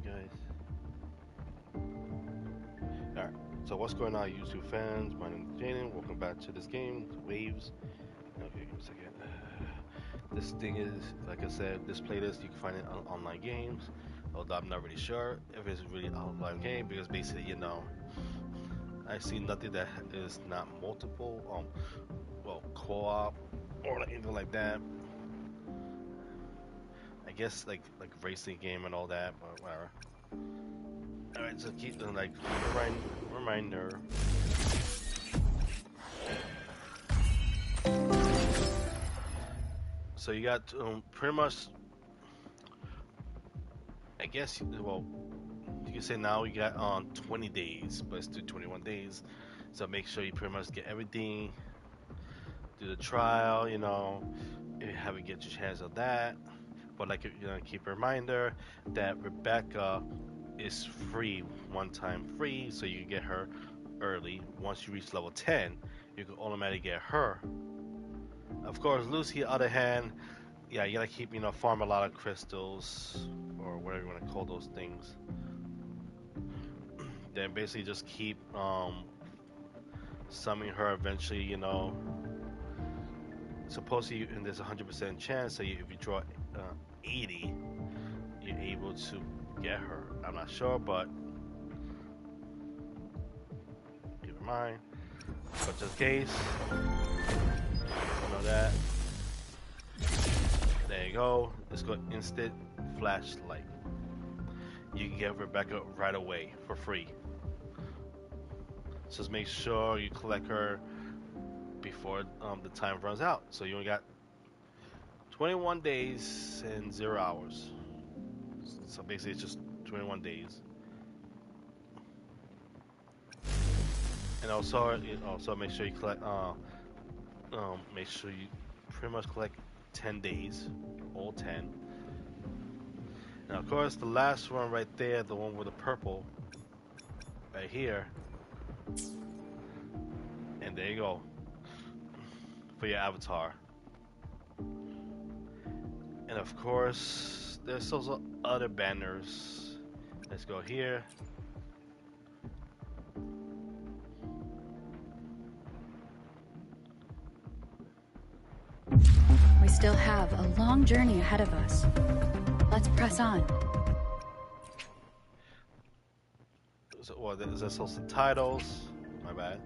guys. Alright, so what's going on, YouTube fans? My name is Jaden. Welcome back to this game, Waves. Okay, give me a second. This thing is, like I said, this playlist you can find it on online games. Although I'm not really sure if it's really an online game because basically, I see nothing that is not multiple, co-op or anything like that. I guess like racing game and all that, but whatever. All right, so keep like reminder. So you got pretty much, I guess. Well, you can say now you got on 20 days, but it's still 21 days. So make sure you pretty much get everything. Do the trial, have it get your chance of that. But like keep a reminder that Rebecca is free, one time free, so you can get her early. Once you reach level 10, you can automatically get her. Of course, Lucy, on the other hand, yeah, you gotta keep, farm a lot of crystals or whatever you want to call those things. Then basically just keep summoning her eventually, Supposedly, and there's a 100% chance that if you draw 80, you're able to get her. I'm not sure, but keep in mind. But just in case, you know that. There you go. Let's go instant flashlight. You can get Rebecca right away for free. So just make sure you collect her before the time runs out. So you only got 21 days and 0 hours. So basically, it's just 21 days. And also make sure you collect. Make sure you pretty much collect 10 days, all 10. Now, of course, the last one right there, the one with the purple, right here, and there you go for your avatar. And of course, there's also other banners. Let's go here. We still have a long journey ahead of us. Let's press on. So, well, there's also titles. My bad.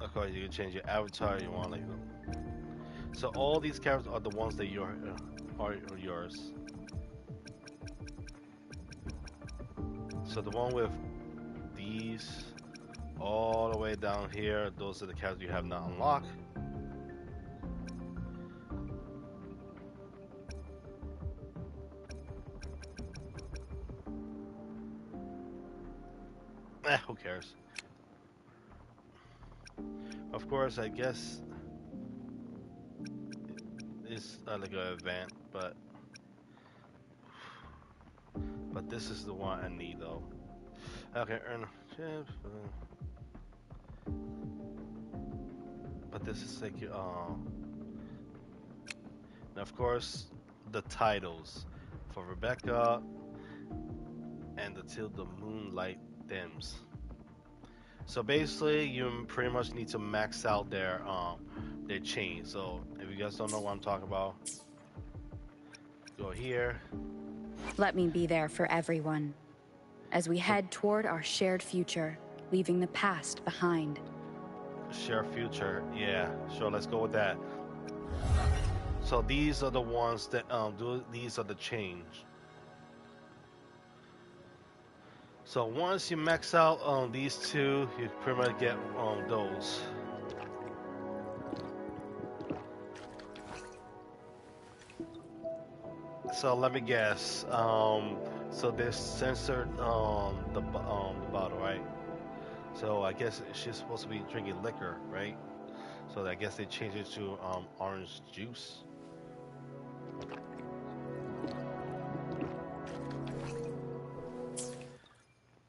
Of course, you can change your avatar. You want like them. So all these characters are the ones that are yours. So the one with these all the way down here, those are the characters you have not unlocked. Who cares? Of course, I guess it's like an event, but this is the one I need though. Okay, earn chips. But this is like and of course the titles for Rebecca and until the moonlight dims. So basically, you pretty much need to max out their chain. So if you guys don't know what I'm talking about, go here. Let me be there for everyone as we head toward our shared future, leaving the past behind. Share future, yeah, sure. Let's go with that. So these are the ones that these are the change. So once you max out on these two, you pretty much get those. So let me guess. So they're censored the bottle, right? So I guess she's supposed to be drinking liquor, right? So I guess they changed it to orange juice.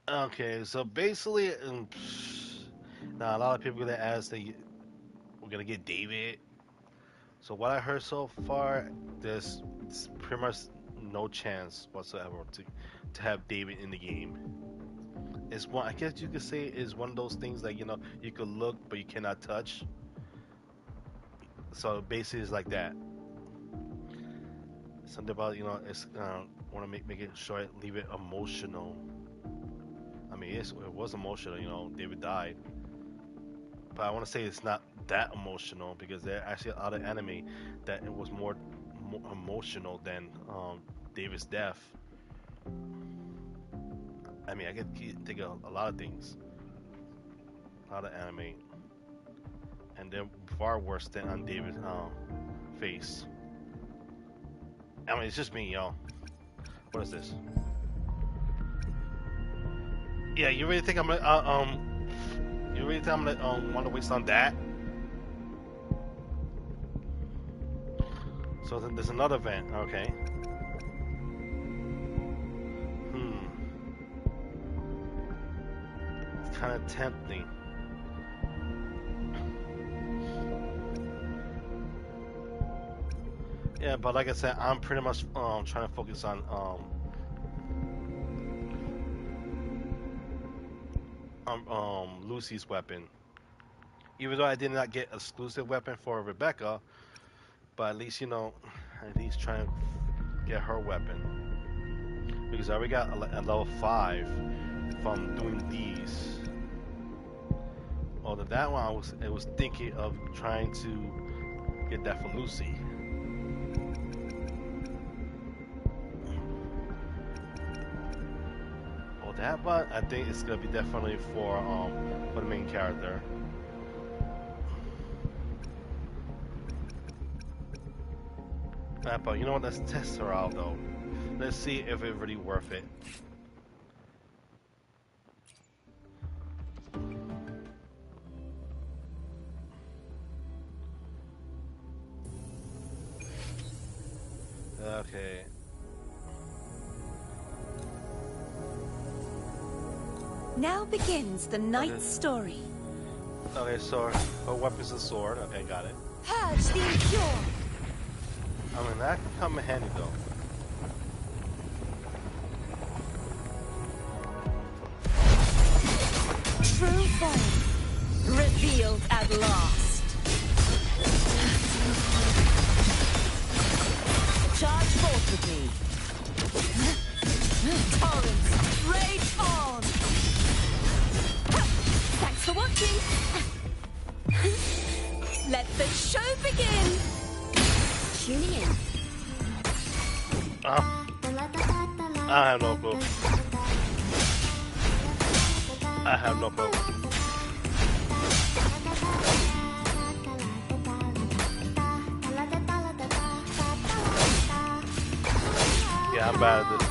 Okay, so basically, now a lot of people gonna ask that we're gonna get David. So what I heard so far, there's pretty much no chance whatsoever to have David in the game. It's one. I guess you could say is one of those things like you could look but you cannot touch. So basically, it's like that. Something about it's want to make it short, leave it emotional. I mean, it was emotional. David died, but I want to say it's not that emotional because there are actually a lot of anime that it was more emotional than David's death. I mean, I could think of a lot of things, a lot of anime, and they're far worse than on David's face. I mean, it's just me, y'all. What is this? Yeah, you really think I'm gonna you really think I'm gonna want to waste on that? So then there's another event. Okay. Hmm. It's kind of tempting. Yeah, but like I said, I'm pretty much trying to focus on Lucy's weapon. Even though I did not get exclusive weapon for Rebecca, but at least at least try and get her weapon because I already got a level 5 from doing these. Although that one I was thinking of trying to get that for Lucy. Oh, that one I think it's gonna be definitely for the main character. But you know what? Let's test her out though. Let's see if it's really worth it. Okay. Now begins the knight's story. Okay, so her weapon's a sword. Okay, got it. Purge the impure. I mean, that can come in handy though. True form revealed at last. Charge forth with me. Torrents, rage on. Thanks for watching. Let the show begin. Tuning in. I have no clue. I have no clue. Yeah, I'm bad at this.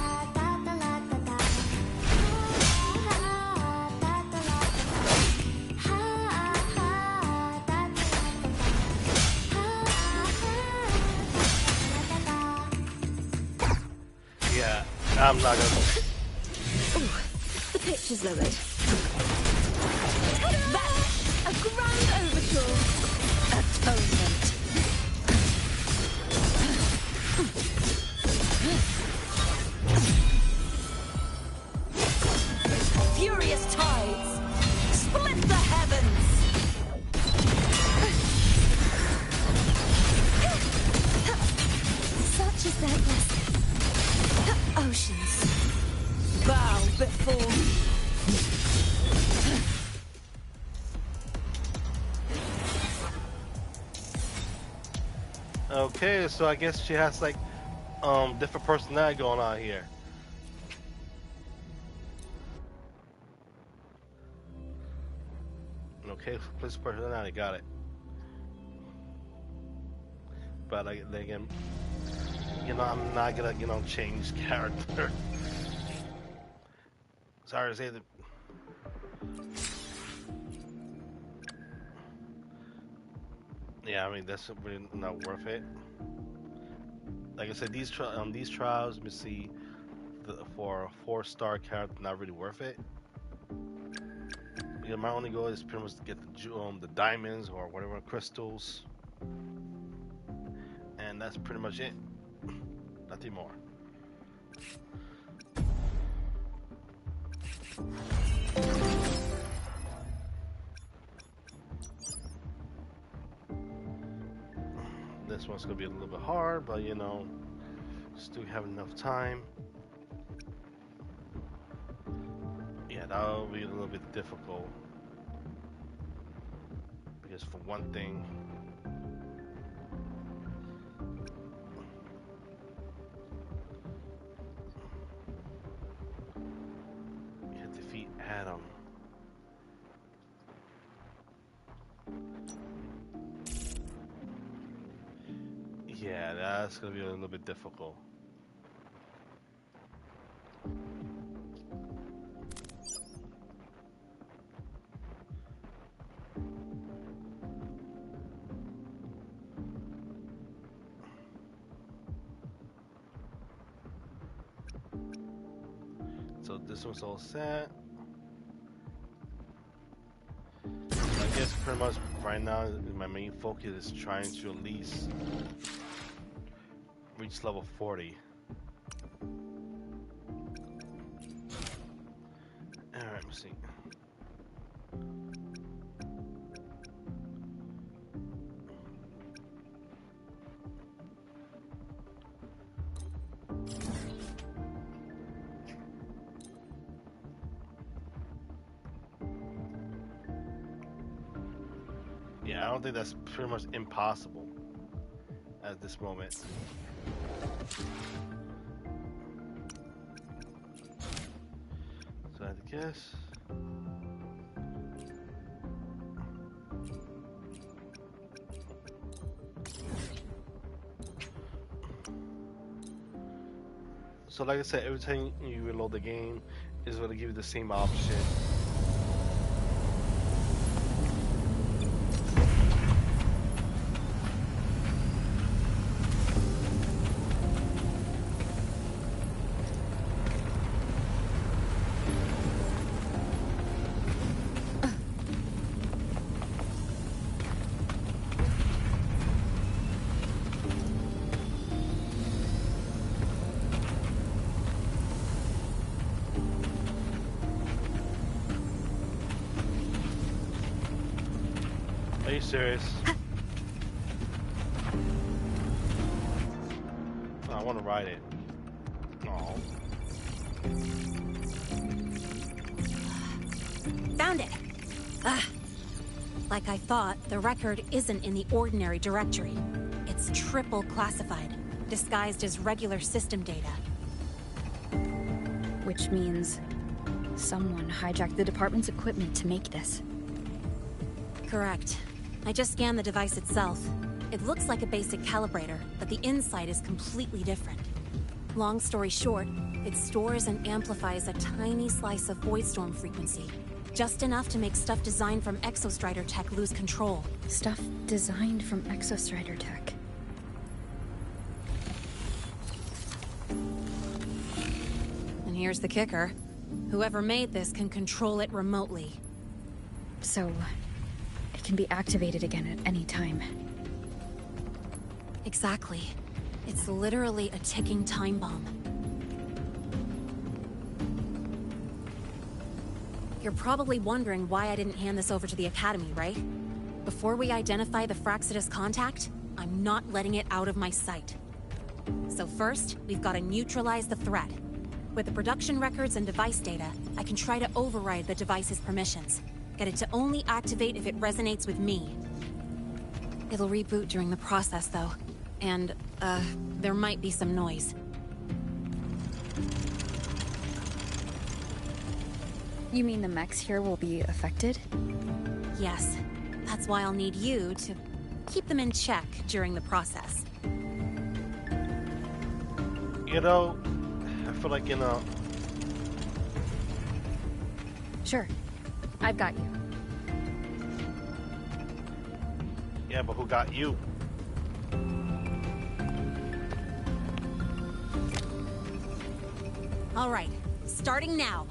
Yeah, I'm not gonna. Ooh, the pitch is lowered. Vanish, a grand overture. Atonement. Furious tides, split the heavens. Such is their blessing. Oceans, bow before me. Okay, so I guess she has like different personality going on here. Okay, place personality, got it. But like again, I'm not gonna change character. Sorry to say that. Yeah, I mean that's really not worth it. Like I said, these trials, let me see, for a 4-star character, not really worth it. My only goal is pretty much to get the diamonds or whatever crystals, and that's pretty much it. Nothing more. This one's gonna be a little bit hard, but you know, still have enough time. Yeah, that'll be a little bit difficult. Because for one thing, you have to defeat Adam. Yeah, that's gonna be a little bit difficult. So this one's all set. I guess pretty much right now my main focus is trying to at least reach level 40. Alright, let's see. Yeah, I don't think that's pretty much impossible at this moment. So I have to guess. So like I said, every time you reload the game, it's going to give you the same option. Are you serious? Oh, I want to ride it. Oh. Found it! Ugh. Like I thought, the record isn't in the ordinary directory. It's triple classified, disguised as regular system data. Which means someone hijacked the department's equipment to make this. Correct. I just scanned the device itself. It looks like a basic calibrator, but the inside is completely different. Long story short, it stores and amplifies a tiny slice of voidstorm frequency. Just enough to make stuff designed from Exostrider tech lose control. Stuff designed from Exostrider tech. And here's the kicker. Whoever made this can control it remotely. So, it can be activated again at any time. Exactly. It's literally a ticking time bomb. You're probably wondering why I didn't hand this over to the Academy, right? Before we identify the Fraxidus contact, I'm not letting it out of my sight. So first, we've got to neutralize the threat. With the production records and device data, I can try to override the device's permissions. Get it to only activate if it resonates with me. It'll reboot during the process, though. And, there might be some noise. You mean the mechs here will be affected? Yes. That's why I'll need you to keep them in check during the process. You know, I feel like, you know... Sure. I've got you. Yeah, but who got you? All right, starting now.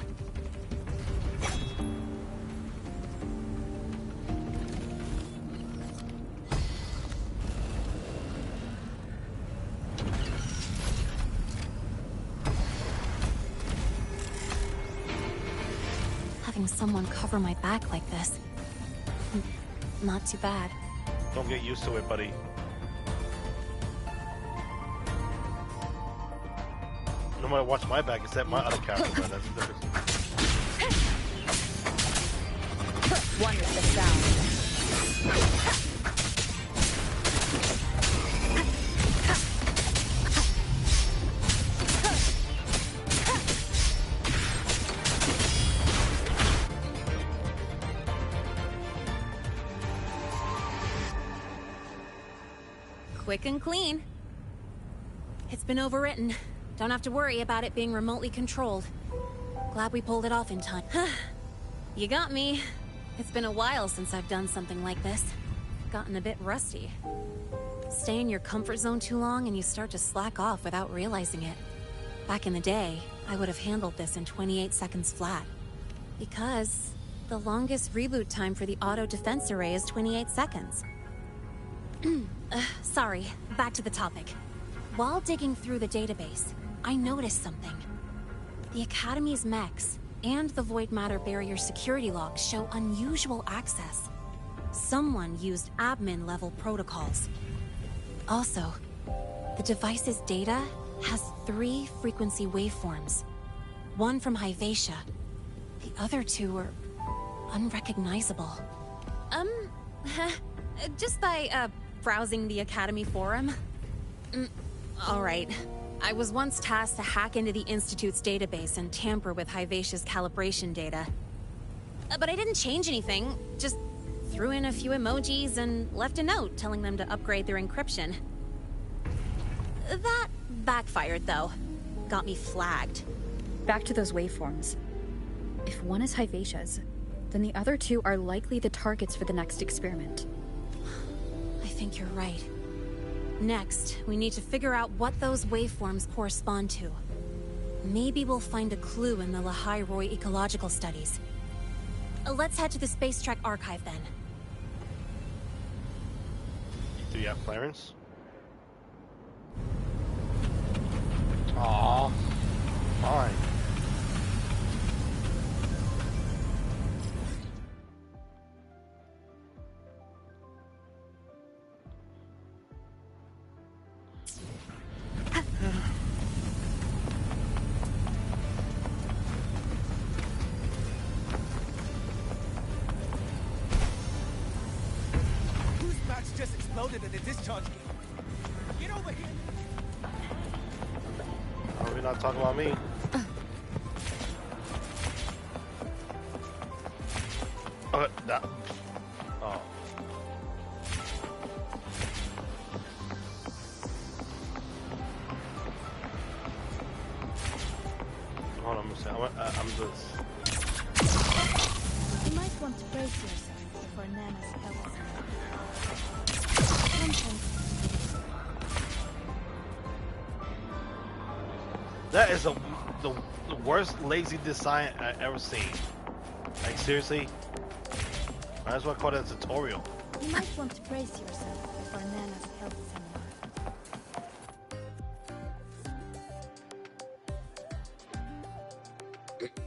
having someone cover my back like this. Not too bad. Don't get used to it, buddy. No matter watch my back, except my other character, man. That's the difference. One with the sound. Quick and clean. It's been overwritten. Don't have to worry about it being remotely controlled. Glad we pulled it off in time. You got me. It's been a while since I've done something like this. Gotten a bit rusty. Stay in your comfort zone too long and you start to slack off without realizing it. Back in the day, I would have handled this in 28 seconds flat. Because the longest reboot time for the auto defense array is 28 seconds. Sorry, back to the topic. While digging through the database, I noticed something. The Academy's mechs and the Void Matter Barrier security logs show unusual access. Someone used admin-level protocols. Also, the device's data has 3 frequency waveforms. One from Hyvatia. The other 2 are unrecognizable. Just by, browsing the Academy forum? Alright. I was once tasked to hack into the Institute's database and tamper with Hyvatia's calibration data. But I didn't change anything, just threw in a few emojis and left a note telling them to upgrade their encryption. That backfired, though. Got me flagged. Back to those waveforms. If one is Hyvatia's, then the other 2 are likely the targets for the next experiment. I think you're right. Next, we need to figure out what those waveforms correspond to. Maybe we'll find a clue in the Lahai Roy ecological studies. Let's head to the Space Trek archive then. Do you have clearance? Aww. Fine. Just exploded at the discharge gate. Get over here. Oh, we're not talking about me. That. Oh. Hold on a second. I'm this. You might want to brace yourself before Nana's help. That is the worst lazy design I've ever seen. Like seriously, might as well call it a tutorial. You might want to brace yourself before Nana's help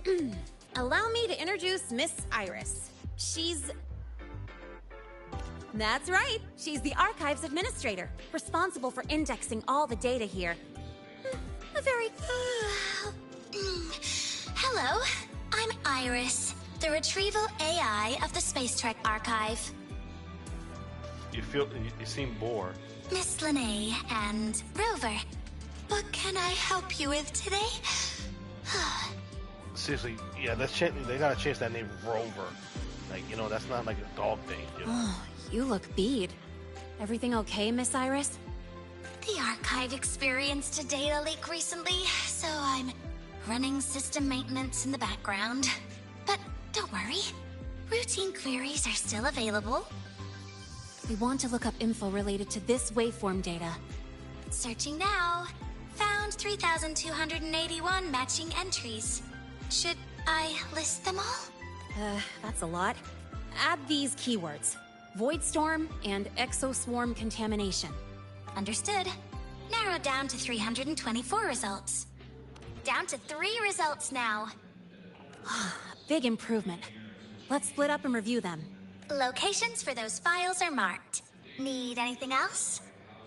seminar. Allow me to introduce Miss Iris. That's right. She's the Archives Administrator, responsible for indexing all the data here. A very... Hello, I'm Iris, the retrieval AI of the Space Trek Archive. You seem bored. Miss Lene and Rover. What can I help you with today? Seriously, yeah, they gotta change that name Rover. Like, you know, that's not like a dog thing, you know? Oh, you look beat. Everything okay, Miss Iris? The Archive experienced a data leak recently, so I'm running system maintenance in the background. But don't worry, routine queries are still available. We want to look up info related to this waveform data. Searching now. Found 3,281 matching entries. Should I list them all? That's a lot. Add these keywords. Void Storm and Exoswarm Contamination. Understood. Narrowed down to 324 results. Down to 3 results now. Big improvement. Let's split up and review them. Locations for those files are marked. Need anything else?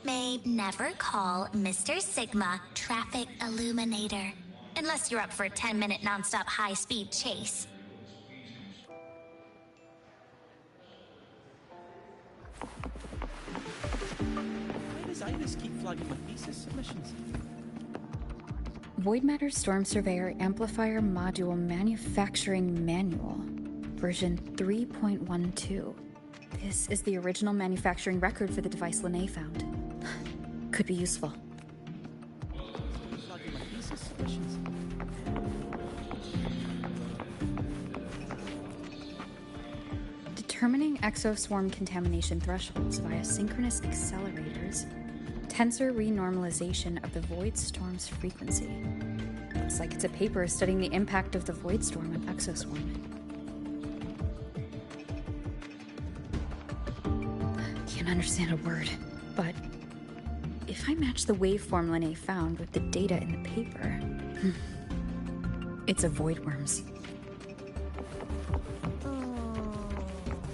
May never call Mr. Sigma Traffic Illuminator. Unless you're up for a 10-minute non-stop high-speed chase. Why does Iris keep flagging my thesis submissions? Void Matter Storm Surveyor Amplifier Module Manufacturing Manual, version 3.12. This is the original manufacturing record for the device Lene found. Could be useful. Flagging my thesis submissions. Determining exoswarm contamination thresholds via synchronous accelerators. Tensor renormalization of the void storm's frequency. Looks like it's a paper studying the impact of the void storm on exoswarming. Can't understand a word, but if I match the waveform Lene found with the data in the paper, it's a void worms.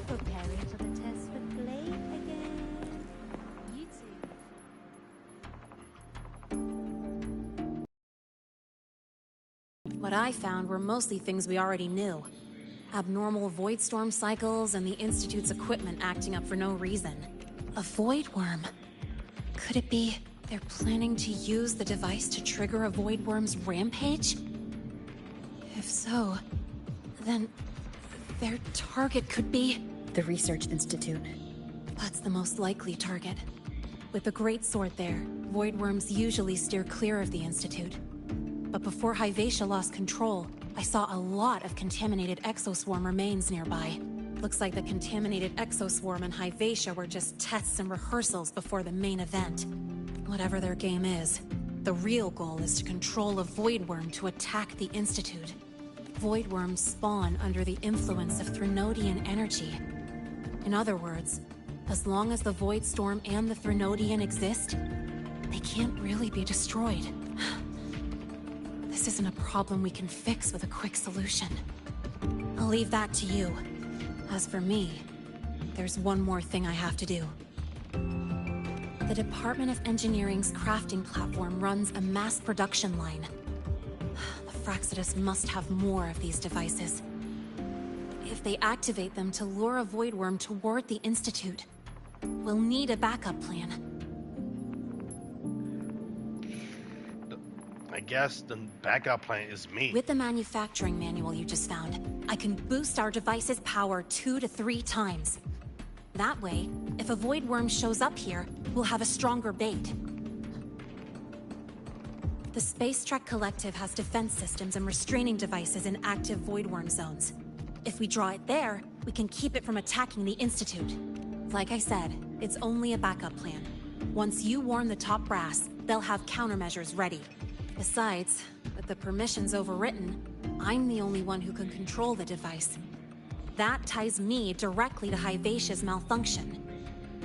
Preparing for the test with Blake again. You two. What I found were mostly things we already knew. Abnormal void storm cycles and the Institute's equipment acting up for no reason. A void worm. Could it be they're planning to use the device to trigger a void worm's rampage? If so, then their target could be... The Research Institute. That's the most likely target. With the Great Sword there, void worms usually steer clear of the Institute. But before Hyvatia lost control, I saw a lot of contaminated exoswarm remains nearby. Looks like the contaminated exoswarm and Hyvatia were just tests and rehearsals before the main event. Whatever their game is, the real goal is to control a void worm to attack the Institute. Void worms spawn under the influence of Threnodian energy. In other words, as long as the void storm and the Threnodian exist, they can't really be destroyed. This isn't a problem we can fix with a quick solution. I'll leave that to you. As for me, there's one more thing I have to do. The Department of Engineering's crafting platform runs a mass production line. The Fraxidus must have more of these devices. If they activate them to lure a void worm toward the Institute, we'll need a backup plan. I guess the backup plan is me. With the manufacturing manual you just found, I can boost our device's power 2 to 3 times. That way, if a void worm shows up here, we'll have a stronger bait. The Space Trek Collective has defense systems and restraining devices in active void worm zones. If we draw it there, we can keep it from attacking the Institute. Like I said, it's only a backup plan. Once you warn the top brass, they'll have countermeasures ready. Besides, with the permissions overwritten, I'm the only one who can control the device. That ties me directly to Hyvatia's malfunction.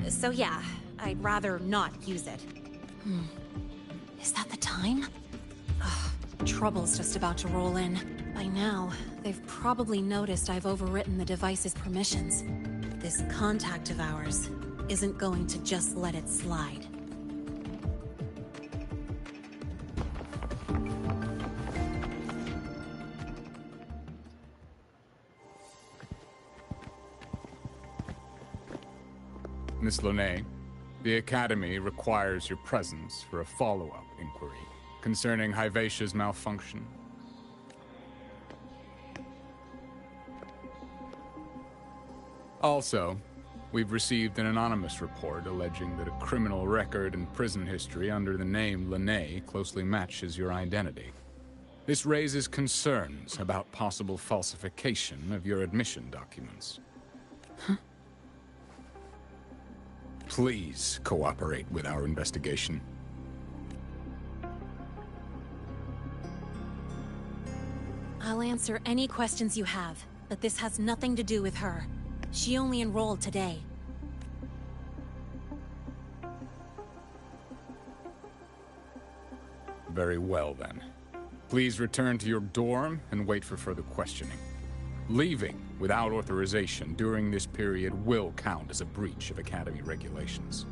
So yeah, I'd rather not use it. Is that the time? Ugh, trouble's just about to roll in. By now, they've probably noticed I've overwritten the device's permissions. This contact of ours isn't going to just let it slide. Miss Lene, the Academy requires your presence for a follow-up inquiry concerning Hyvatia's malfunction. Also, we've received an anonymous report alleging that a criminal record and prison history under the name Lene closely matches your identity. This raises concerns about possible falsification of your admission documents. Please cooperate with our investigation. I'll answer any questions you have, but this has nothing to do with her. She only enrolled today. Very well, then. Please return to your dorm and wait for further questioning. Leaving without authorization during this period will count as a breach of Academy regulations.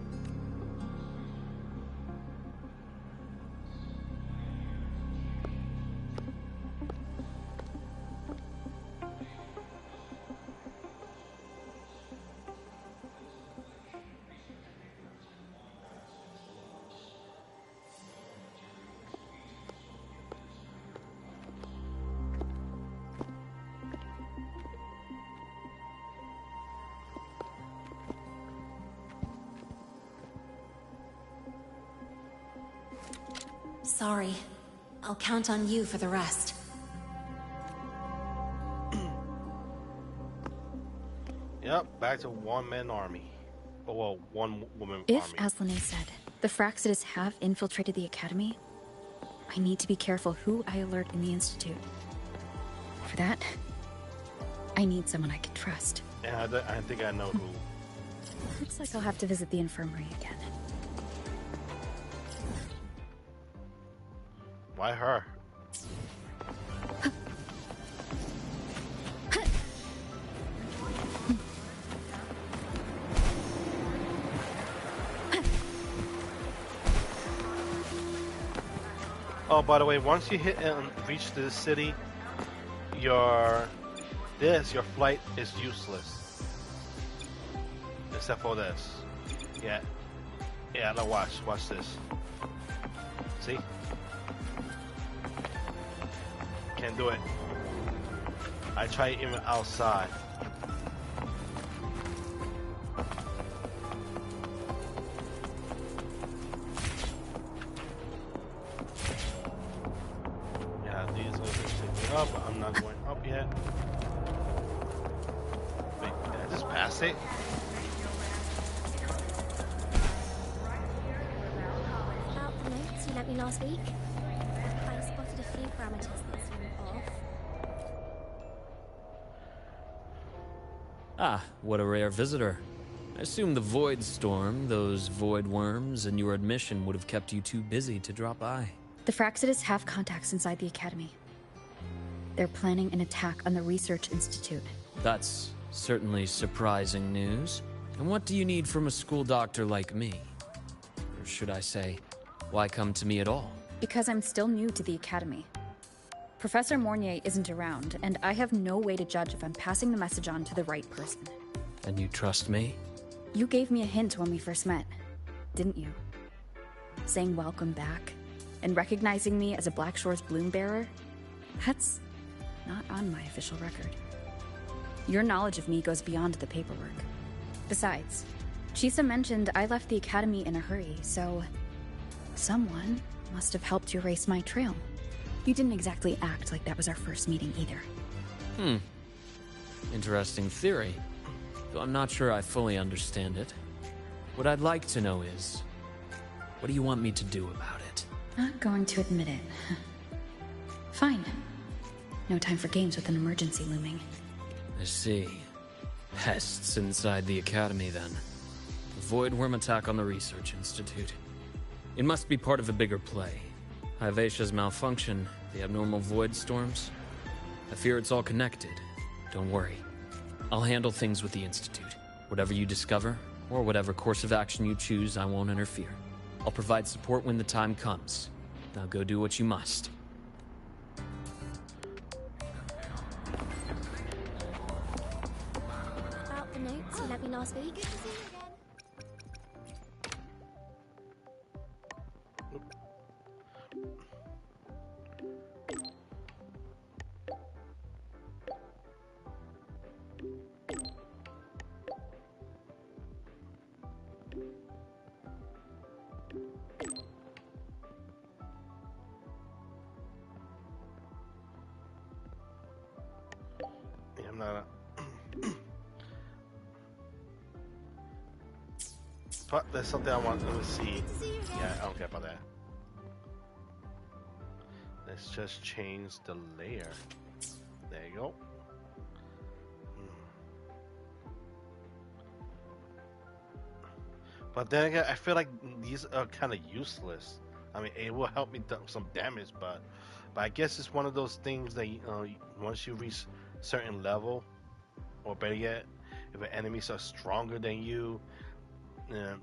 Sorry. I'll count on you for the rest. Yep, back to one-man army. Oh, well, one-woman If, army. as Lene said, the Fraxidus have infiltrated the Academy, I need to be careful who I alert in the Institute. For that, I need someone I can trust. And I think I know who. Looks like I'll have to visit the infirmary again. Why her? Oh, by the way, once you hit and reach this city, your flight is useless. Except for this. Yeah. Yeah, now watch this. See? Can't do it. I tried even outside. Yeah, these will just take me up. I'm not going up yet. Wait, did I just pass it? About the notes you lent me last week, I spotted a few parameters that seem off. Ah, what a rare visitor. I assume the Void Storm, those Void Worms, and your admission would have kept you too busy to drop by. The Fraxidus have contacts inside the Academy. They're planning an attack on the Research Institute. That's certainly surprising news. And what do you need from a school doctor like me? Or should I say, why come to me at all? Because I'm still new to the Academy. Professor Mornier isn't around, and I have no way to judge if I'm passing the message on to the right person. And you trust me? You gave me a hint when we first met, didn't you? Saying welcome back, and recognizing me as a Black Shore's bloom bearer? That's not on my official record. Your knowledge of me goes beyond the paperwork. Besides, Chisa mentioned I left the Academy in a hurry, so someone must have helped you erase my trail. You didn't exactly act like that was our first meeting either. Interesting theory. Though I'm not sure I fully understand it. What I'd like to know is, what do you want me to do about it? Not going to admit it. Fine. No time for games with an emergency looming. I see. Pests inside the Academy, then. A Void Worm attack on the Research Institute. It must be part of a bigger play. Hyvatia's malfunction, the abnormal void storms. I fear it's all connected. Don't worry. I'll handle things with the Institute. Whatever you discover, or whatever course of action you choose, I won't interfere. I'll provide support when the time comes. Now go do what you must. About the notes you lent me last week. Yeah, I'm not. But there's something I want. Let me see. Yeah, I don't care about that. Let's just change the layer. There you go. But then again, I feel like these are kind of useless. I mean, it will help me do some damage, but I guess it's one of those things that once you reach certain level, or better yet, if an enemies are stronger than you, uh,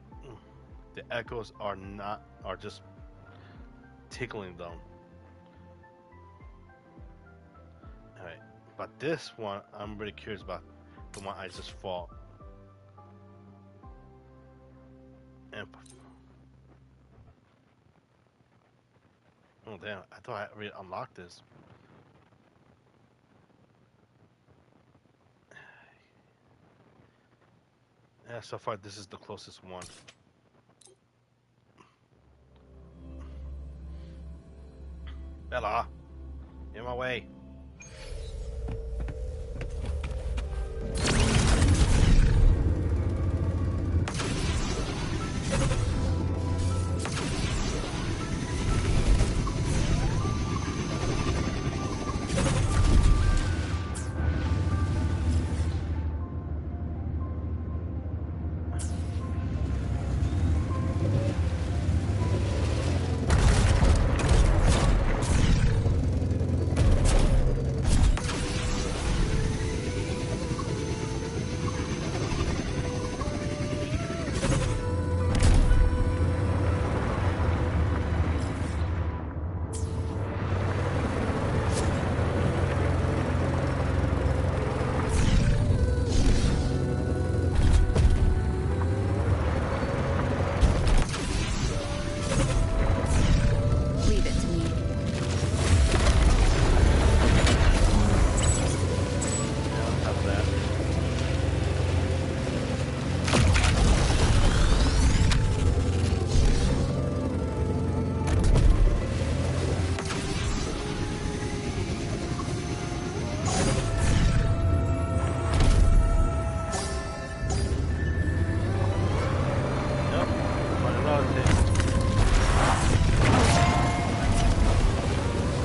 the echoes are just tickling them. All right, but this one I'm really curious about, the one I just fought. And oh damn, I thought I already unlocked this. Yeah, so far this is the closest one. Bella, in my way.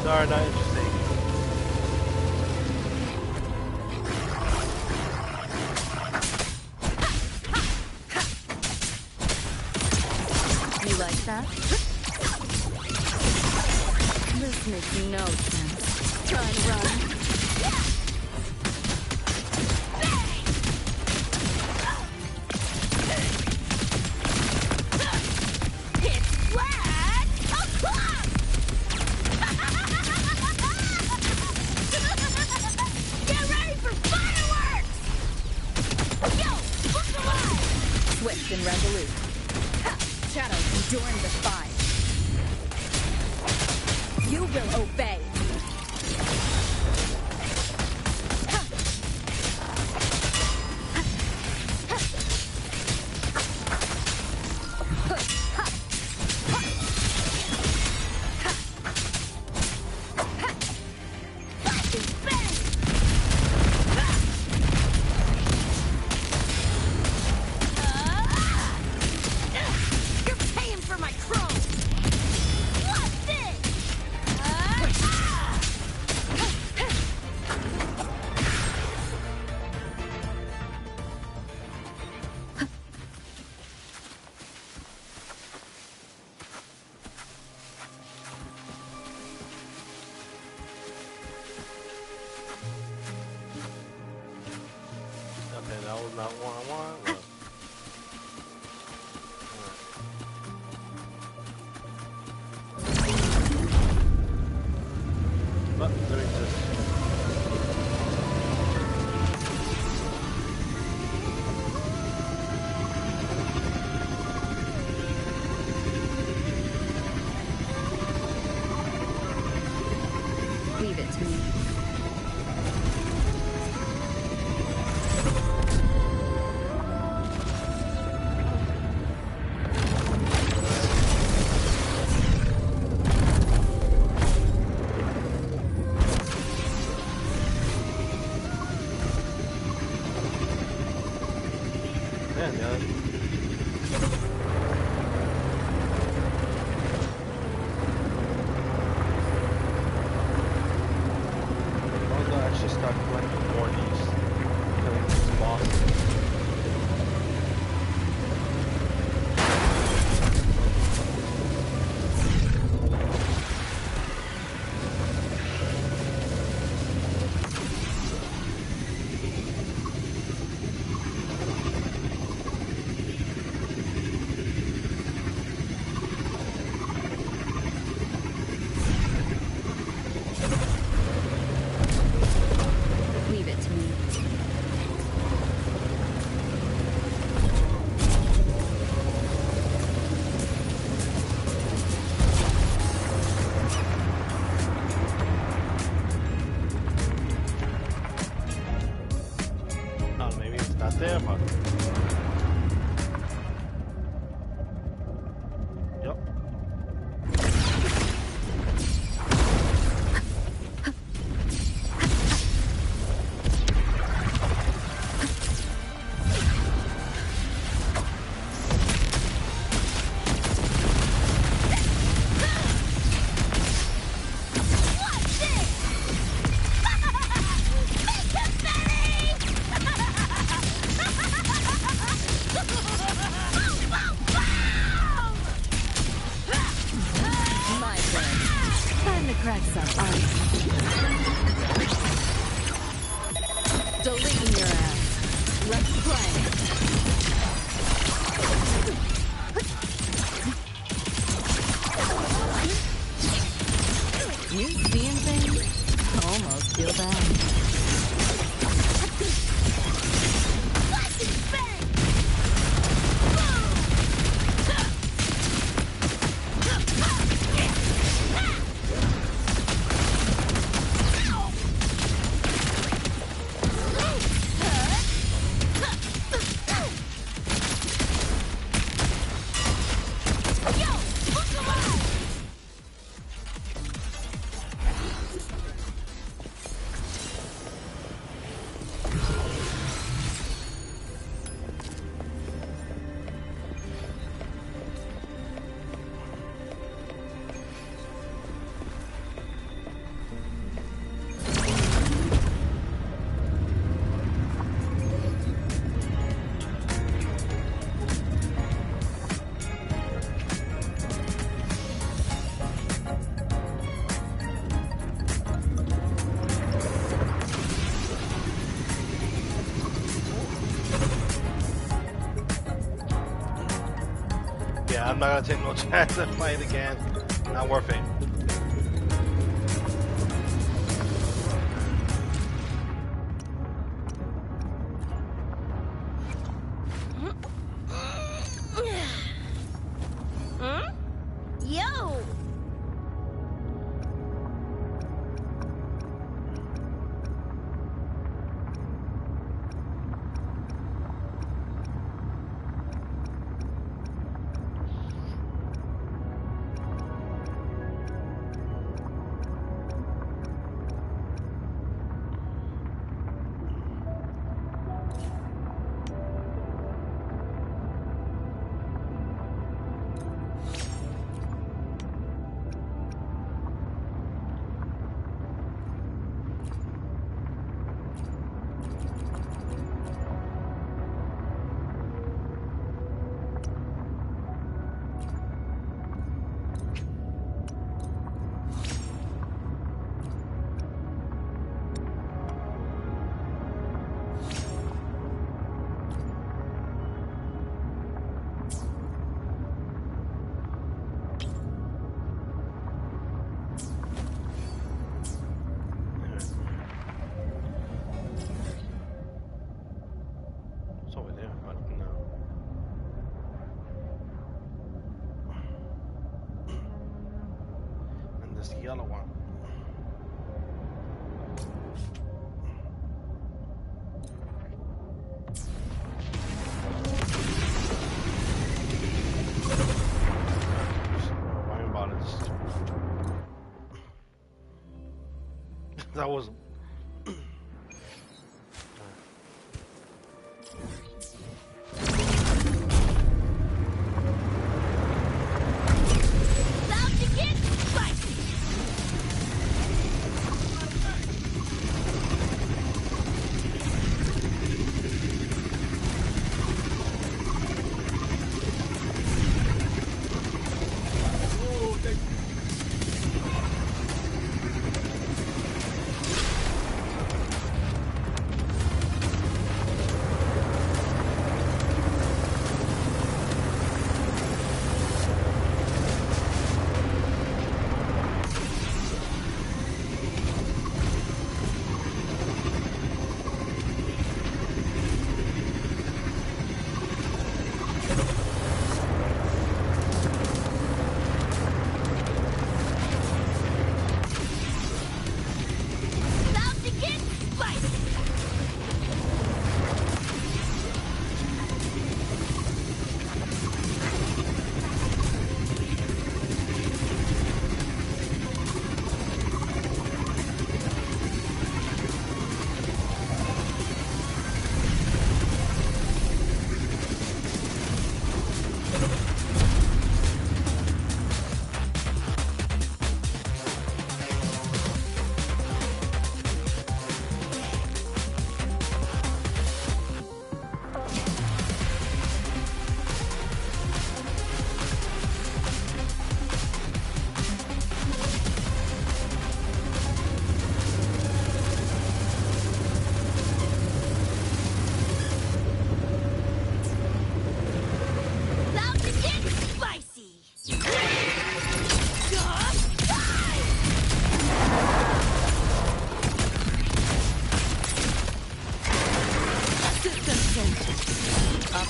Sorry, not interesting. You like that? This makes no sense. Try and run. Swift and resolute. Shadows enduring the fire. You will obey. Okay, that was not one I wanted. But let me just. Leave it to me. What? Yep. My turn. Time to crack some ice. Deleting your ass. Let's play. You seeing things? Almost feel bad. Yeah, I'm not gonna take no chance at playing again. Not worth it. Yo! It's over there, but no. And this yellow one. Why about it? That was. About to get spicy!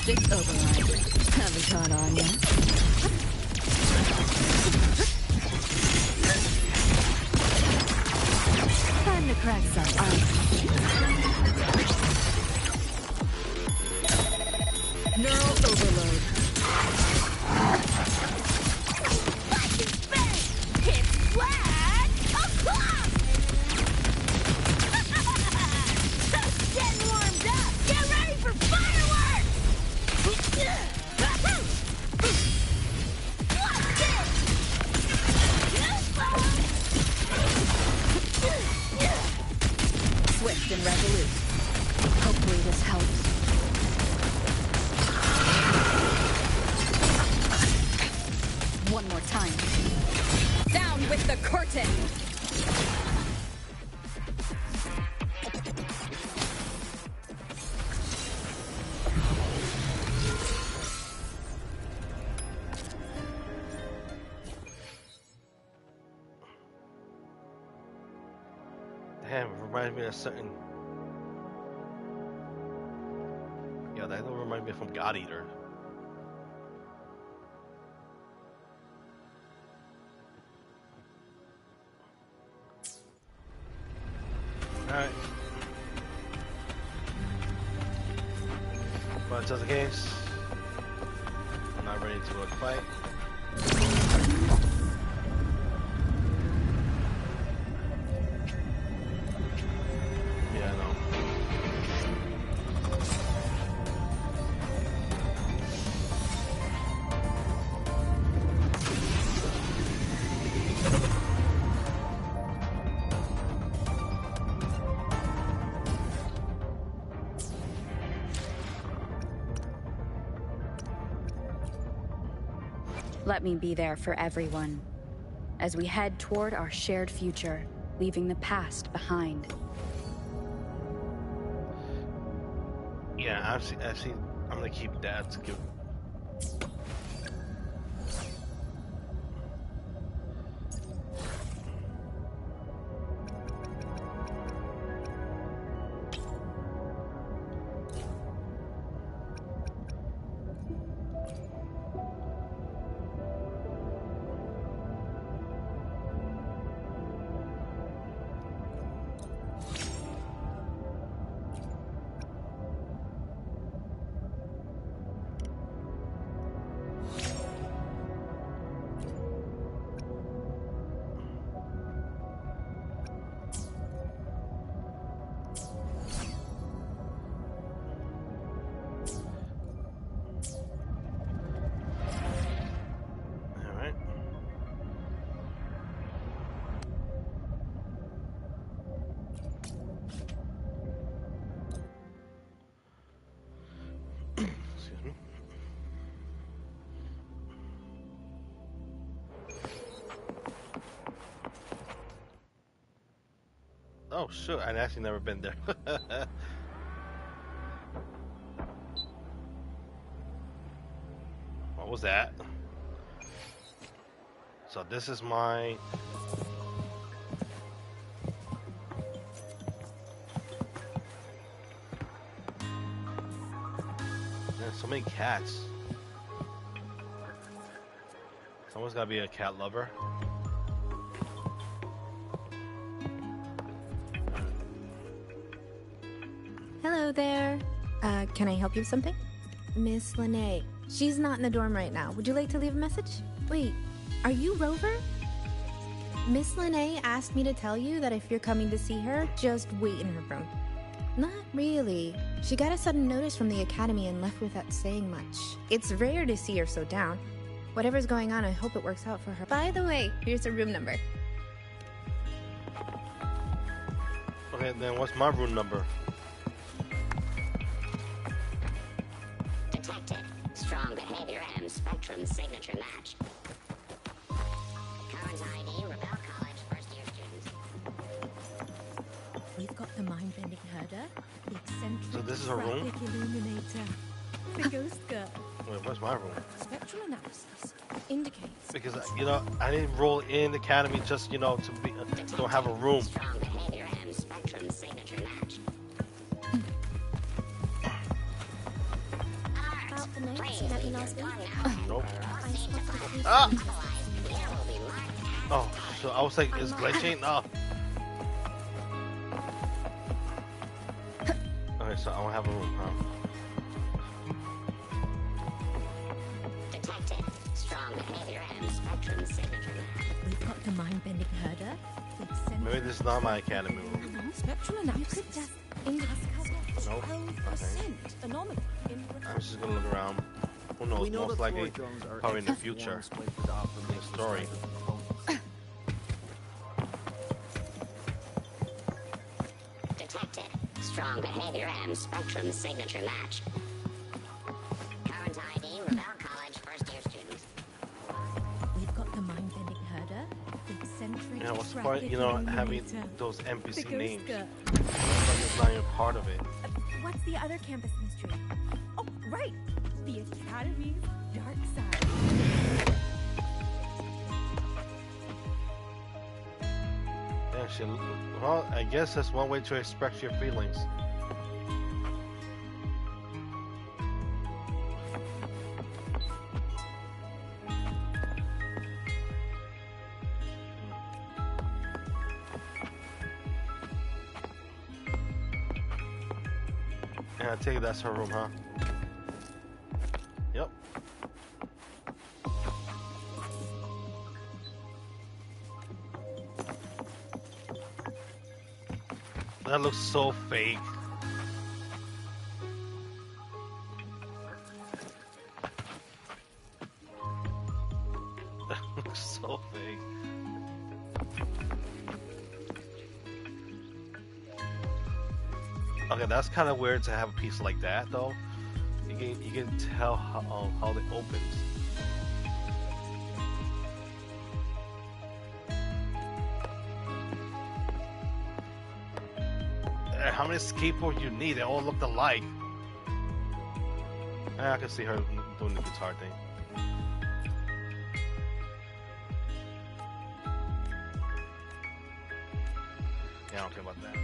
Logistics override. Haven't caught on yet. Time to crack some ice. Neural overload. Getting warmed up! Get ready for fireworks! Swift and resolute. Hopefully this helps. One more time. Down with the curtain! Damn, it reminds me of certain. Yeah, that don't remind me from God Eater. Alright. But just in case, I'm not ready to fight. Yeah, I know. Let me be there for everyone as we head toward our shared future, leaving the past behind. Yeah, actually, I'm gonna keep that to give. Oh shoot, I've actually never been there. What was that? So this is my... There's so many cats. Someone's gotta be a cat lover. Hello there. Can I help you with something? Miss Lene. She's not in the dorm right now. Would you like to leave a message? Wait, are you Rover? Miss Lene asked me to tell you that if you're coming to see her, just wait in her room. Not really. She got a sudden notice from the academy and left without saying much. It's rare to see her so down. Whatever's going on, I hope it works out for her. By the way, here's her room number. Okay, then what's my room number? Detected. Strong behavior and spectrum signature match. Current ID, Rebel College first year students. We've got the mind-bending herder, the eccentric So this is her room? graphic illuminator, the ghost girl. Wait, what's my room? Spectral analysis indicates... Because, you know, I didn't roll in the academy just, you know, to be, don't have a room. Strong behavior and spectrum signature match. About the notes you lent me last week? Nope. I spotted a few Ah! parameters. Oh, so I was like, it's glitching? Oh. Okay, so I don't have a room, huh? Detected. Strong behavior and spectrum signature. We've got the mind-bending herder, the eccentric... Maybe this is not my academy room. Spectral analysis. You could just indicate Nope. 12% anomaly in... I'm just gonna look around. Who knows? Most likely, probably in the future. In the story. Detected. Strong behavior and spectrum signature match. Current ID, Rebel College first year student. We've got the mind-bending herder, the eccentric... Yeah, what's the point, you know, having those the NPC ghost names? girl. It's not even part of it. What's the other campus mystery? Oh, right! The Academy's dark side. Yeah, well, I guess that's one way to express your feelings. Yeah, I take it that's her room, huh? Yep. That looks so fake. That looks so fake. Okay, that's kind of weird to have a piece like that, though. You can tell how it opens. How many skateboards you need? They all look alike. I can see her doing the guitar thing. Yeah, I don't care about that.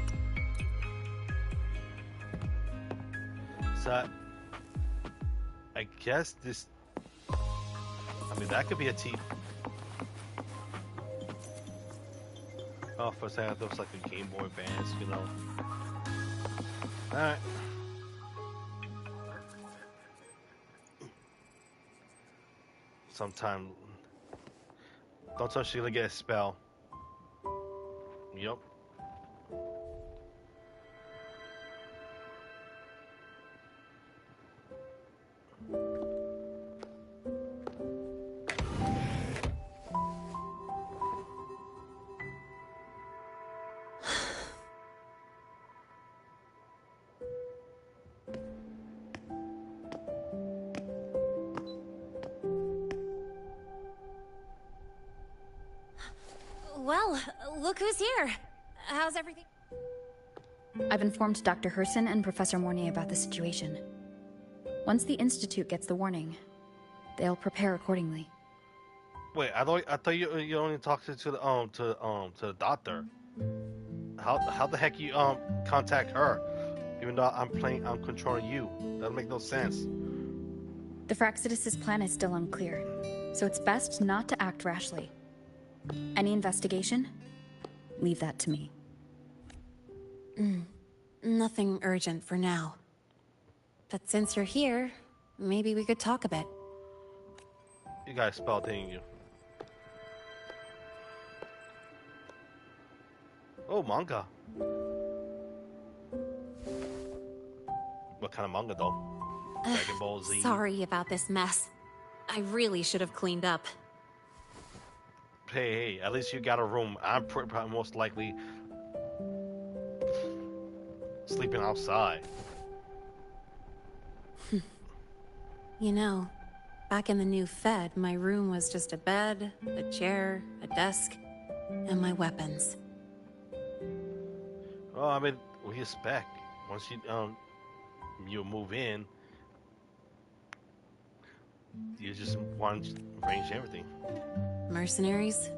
So, I guess this... I mean, that could be a T. Oh, for a second, I thought it was like a Game Boy Advance, you know. Alright. Sometime. Don't touch, she's gonna get a spell. Yup. Well, look who's here. How's everything? I've informed Dr. Herson and Professor Mornay about the situation. Once the Institute gets the warning, they'll prepare accordingly. Wait, I thought you only talked to the doctor. How the heck you contact her? Even though I'm controlling you. That'll make no sense. The Fraxidus' plan is still unclear, so it's best not to act rashly. Any investigation? Leave that to me. Nothing urgent for now. But since you're here, maybe we could talk a bit. You guys spelled, didn't you? Oh, manga. What kind of manga, though? Dragon Ball Z. Sorry about this mess. I really should have cleaned up. Hey, at least you got a room. I'm probably most likely sleeping outside. You know, back in the new Fed, my room was just a bed, a chair, a desk, and my weapons. Well, I mean, we expect once you move in, you just want to arrange everything. Mercenaries?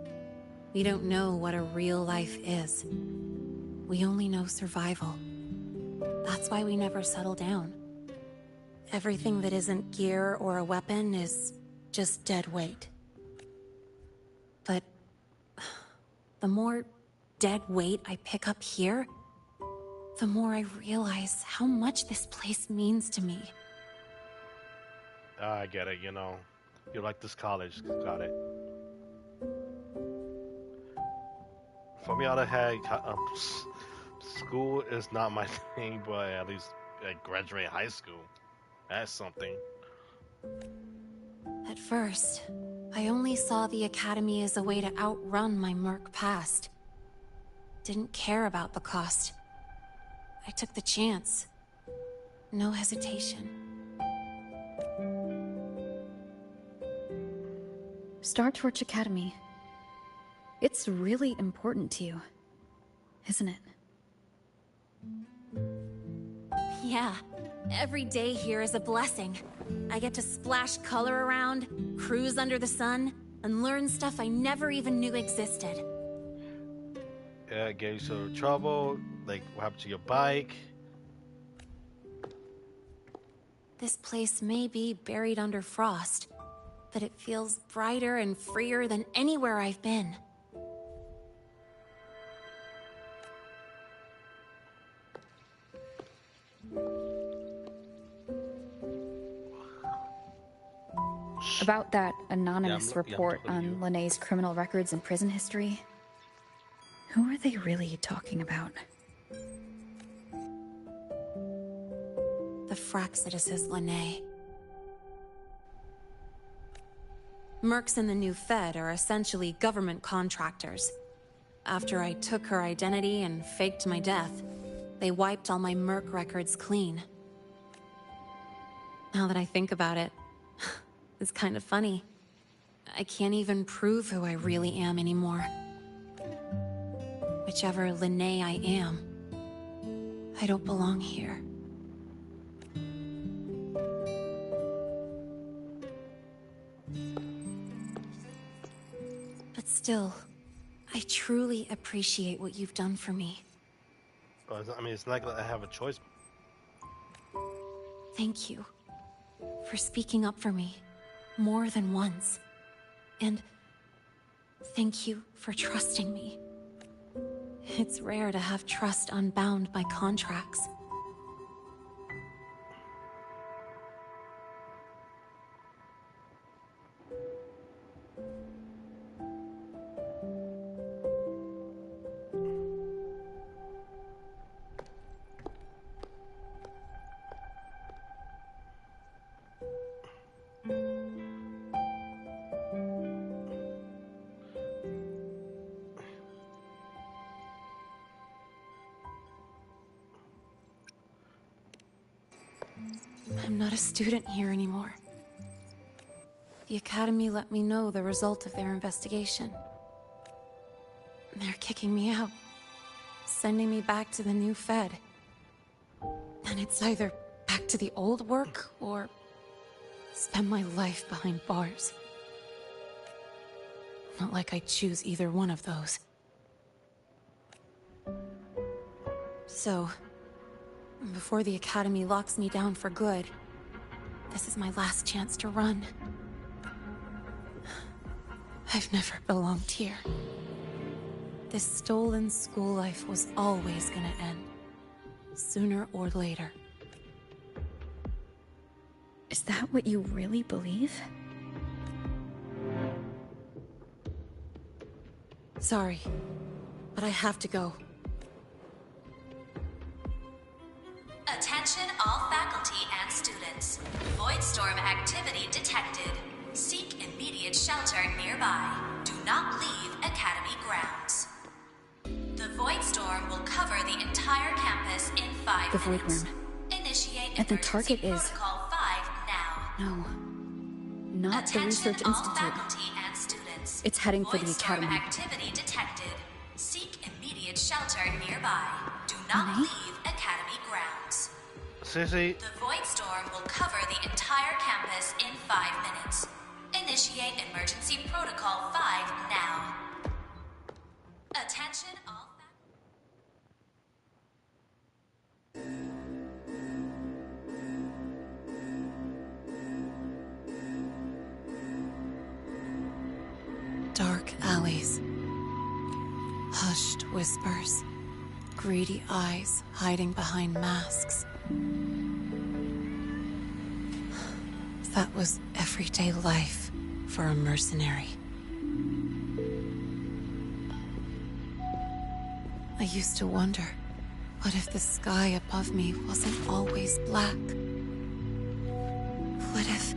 We don't know what a real life is. We only know survival. That's why we never settle down. Everything that isn't gear or a weapon is just dead weight. But the more dead weight I pick up here, the more I realize how much this place means to me. I get it, you know. You like this college. Got it. For me, on the other hand, school is not my thing, but at least I graduate high school. That's something. At first, I only saw the Academy as a way to outrun my merc past. Didn't care about the cost. I took the chance. No hesitation. Star Torch Academy. It's really important to you, isn't it? Yeah. Every day here is a blessing. I get to splash color around, cruise under the sun, and learn stuff I never even knew existed. Yeah, it gave you some trouble. Like, what happened to your bike? This place may be buried under frost, but it feels brighter and freer than anywhere I've been. About that anonymous Yeah, report I'm on Linnea's criminal records and prison history. Who are they really talking about? The Fraxidus' Linne. Mercs in the new Fed are essentially government contractors. After I took her identity and faked my death, they wiped all my merc records clean. Now that I think about it, it's kind of funny. I can't even prove who I really am anymore. Whichever Linne I am, I don't belong here. But still, I truly appreciate what you've done for me. I mean, it's not like I have a choice. Thank you for speaking up for me more than once. And thank you for trusting me. It's rare to have trust unbound by contracts. I'm not a student here anymore. The Academy let me know the result of their investigation. They're kicking me out, sending me back to the new Fed. And it's either back to the old work, or spend my life behind bars. Not like I choose either one of those. So, before the Academy locks me down for good, this is my last chance to run. I've never belonged here. This stolen school life was always gonna end, sooner or later. Is that what you really believe? Sorry, but I have to go. Attention all faculty and students. Voidstorm activity detected. Seek immediate shelter nearby. Do not leave Academy grounds. The Voidstorm will cover the entire campus in 5 The Void minutes. Worm. Initiate And the emergency target is... protocol 5 now. No. Not the Attention Research all Institute. faculty and students. It's heading for the Voidstorm Academy. activity detected. Seek immediate shelter nearby. Do not Linne? leave Academy grounds. Seriously? The Voidstorm will cover the entire campus in 5 minutes. Initiate emergency protocol 5 now. Attention all faculty. Dark alleys. Hushed whispers. Greedy eyes hiding behind masks. That was everyday life for a mercenary. I used to wonder, what if the sky above me wasn't always black? What if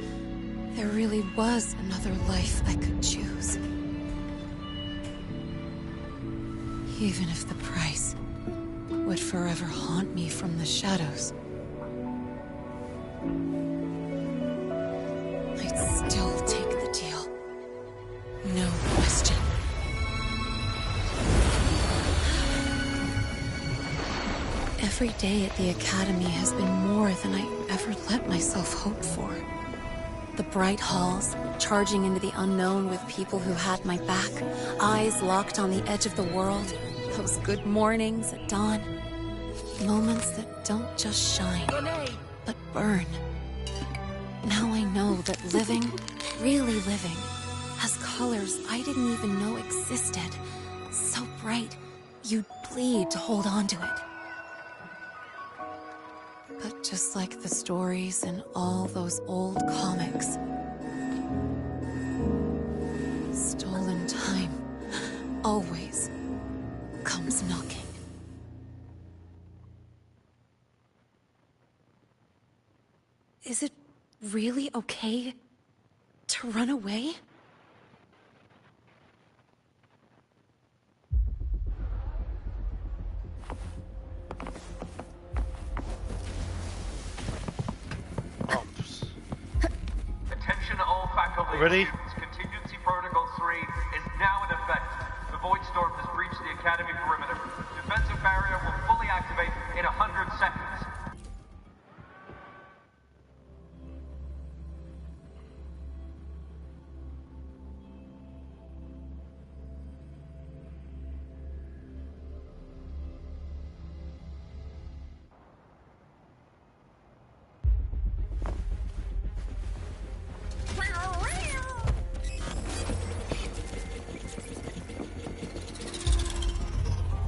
there really was another life I could choose? Even if the price would forever haunt me from the shadows, I'd still take the deal. No question. Every day at the Academy has been more than I ever let myself hope for. The bright halls, charging into the unknown with people who had my back, eyes locked on the edge of the world, those good mornings at dawn. Moments that don't just shine, but burn. Now I know that living, really living, has colors I didn't even know existed. So bright, you'd bleed to hold on to it. But just like the stories in all those old comics, stolen time always comes knocking. Is it really okay to run away? Attention all faculty. Ready? Students, Contingency Protocol 3 is now in effect. The Void Storm has breached the Academy perimeter. Defensive barrier will fully activate in 100 seconds.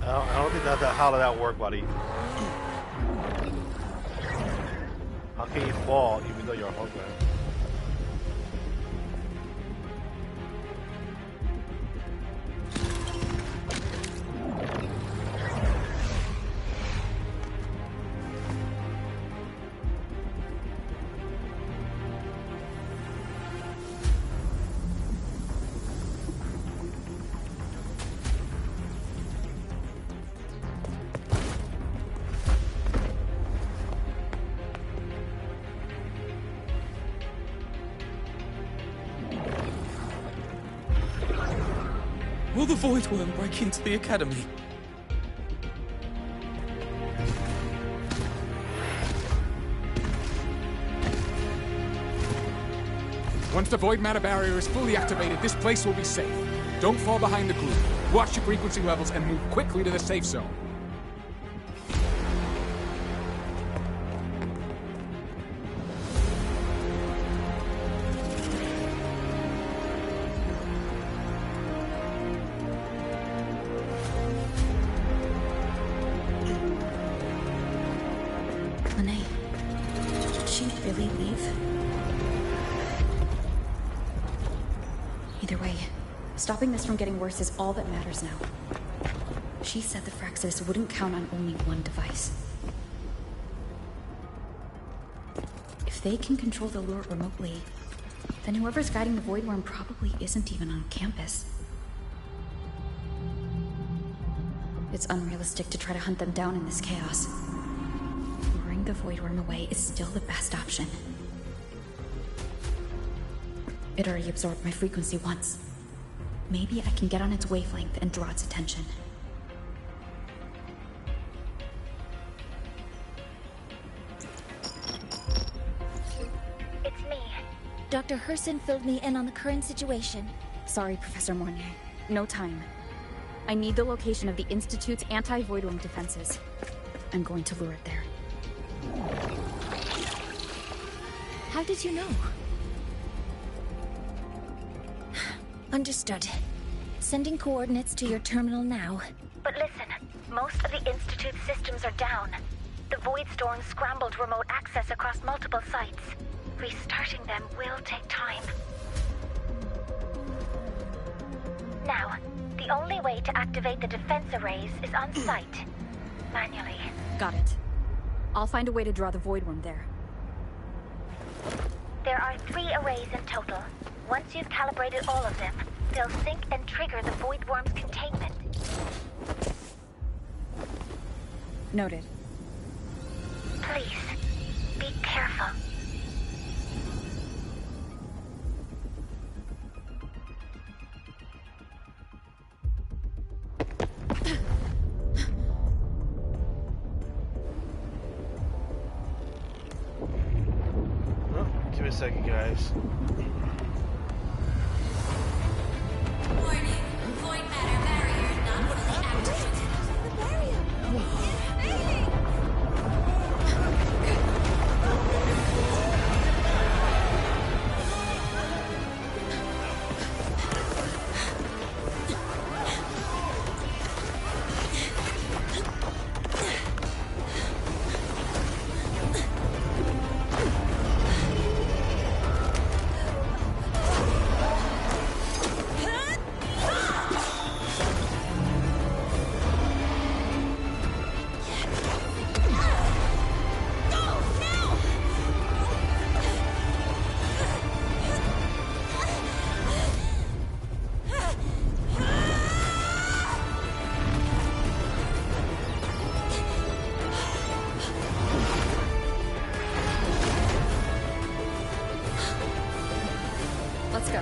I don't think how did that work, buddy? How can you fall even though you're a hologram? Will the Void Worm break into the Academy? Once the Void Matter Barrier is fully activated, this place will be safe. Don't fall behind the group. Watch your frequency levels and move quickly to the safe zone. Lene, did she really leave? Either way, stopping this from getting worse is all that matters now. She said the Fraxis wouldn't count on only one device. If they can control the lure remotely, then whoever's guiding the Void Worm probably isn't even on campus. It's unrealistic to try to hunt them down in this chaos. Luring the Void Worm away is still the best option. It already absorbed my frequency once. Maybe I can get on its wavelength and draw its attention. It's me. Dr. Herson filled me in on the current situation. Sorry, Professor Mornier. No time. I need the location of the Institute's anti-Void Worm defenses. I'm going to lure it there. How did you know? Understood. Sending coordinates to your terminal now. But listen, most of the Institute's systems are down. The Void Storm scrambled remote access across multiple sites. Restarting them will take time. Now, the only way to activate the defense arrays is on site. Manually. Got it. I'll find a way to draw the void worm there. There are 3 arrays in total. Once you've calibrated all of them, they'll sync and trigger the void worm's containment. Noted. Please, be careful. Give me a second, guys. Warning. Void matter barrier not fully activated. Let's go.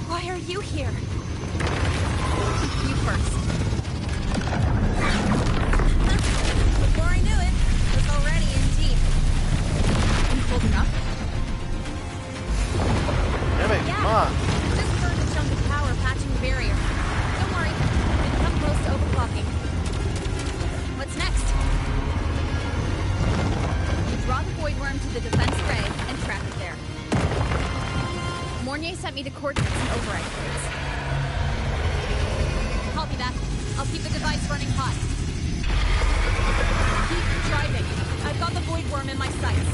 Why are you here? You first. Before I knew it, I was already in deep. You holding up? Damn it, come on. Just burned a chunk of power patching the barrier. Don't worry, we've come close to overclocking. What's next? Draw the void worm to the defense array and trap it there. Mornier sent me the coordinates and override codes. Copy that. I'll keep the device running hot. Keep driving. I've got the void worm in my sights.